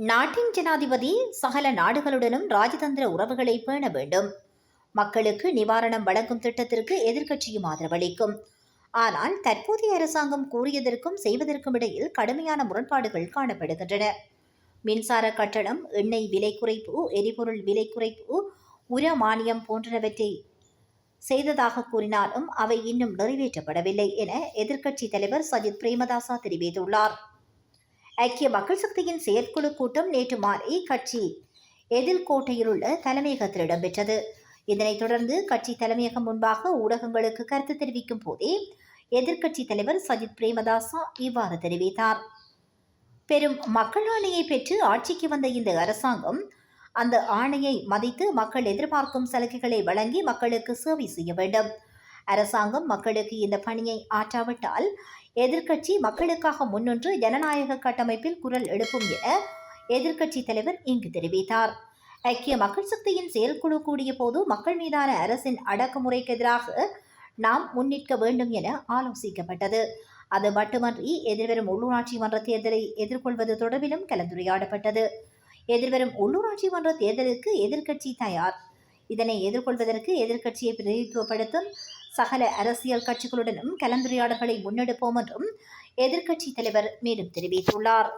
நாட்டின் ஜனாதிபதி சகல நாடுகளுடனும் ராஜதந்திர உறவுகளை பேண வேண்டும். மக்களுக்கு நிவாரணம் வழங்கும் திட்டத்திற்கு எதிர்க்கட்சியும் ஆதரவளிக்கும். ஆனால் தற்போதைய அரசாங்கம் கூறியதற்கும் செய்வதற்கும் இடையில் கடுமையான முரண்பாடுகள் காணப்படுகின்றன. மின்சார கட்டணம், எண்ணெய் விலை குறைப்பு, எரிபொருள் விலை குறைப்பு, உர மானியம் போன்றவற்றை செய்ததாக கூறினாலும் அவை இன்னும் நிறைவேற்றப்படவில்லை என எதிர்க்கட்சி தலைவர் சஜித் பிரேமதாசா தெரிவித்துள்ளார். ஐக்கிய மக்கள் சக்தியின் செயற்குழு கூட்டம் நேற்று மாலை கட்சி எதிர்கோட்டையில் உள்ள தலைமையகத்தில் இடம்பெற்றது. இதனைத் தொடர்ந்து கட்சி தலைமையகம் முன்பாக ஊடகங்களுக்கு கருத்து தெரிவிக்கும் போதே எதிர்க்கட்சி தலைவர் சஜித் பிரேமதாசா இவ்வாறு தெரிவித்தார். பெரும் மக்கள் ஆணையை பெற்று ஆட்சிக்கு வந்த இந்த அரசாங்கம் அந்த ஆணையை மதித்து மக்கள் எதிர்பார்க்கும் சலுகைகளை வழங்கி மக்களுக்கு சேவை செய்ய வேண்டும். அரசாங்கம் மக்களுக்கு இந்த பணியை ஆற்றாவிட்டால் எதிர்க்கட்சி மக்களுக்காக முன்னின்று ஜனநாயக கட்டமைப்பில் குரல் எழுப்பும் என எதிர்க்கட்சி தலைவர் இங்கு தெரிவித்தார். ஐக்கிய மக்கள் சக்தியின் செயற்குழு கூடிய போது மக்கள் மீதான அரசின் அடக்குமுறைக்கு எதிராக நாம் முன்னிற்க வேண்டும் என ஆலோசிக்கப்பட்டது. அது மட்டுமன்றி எதிர்வரும் உள்ளூராட்சி மன்ற தேர்தலை எதிர்கொள்வது தொடர்பிலும் கலந்துரையாடப்பட்டது. எதிர்வரும் உள்ளூராட்சி மன்ற தேர்தலுக்கு எதிர்க்கட்சி தயார். இதனை எதிர்கொள்வதற்கு எதிர்க்கட்சியை பிரதிநிதித்துவப்படுத்தும் சகல அரசியல் கட்சிகளுடனும் கலந்துரையாடல்களை முன்னெடுப்போம் என்றும் எதிர்க்கட்சி தலைவர் மேலும் தெரிவித்துள்ளார்.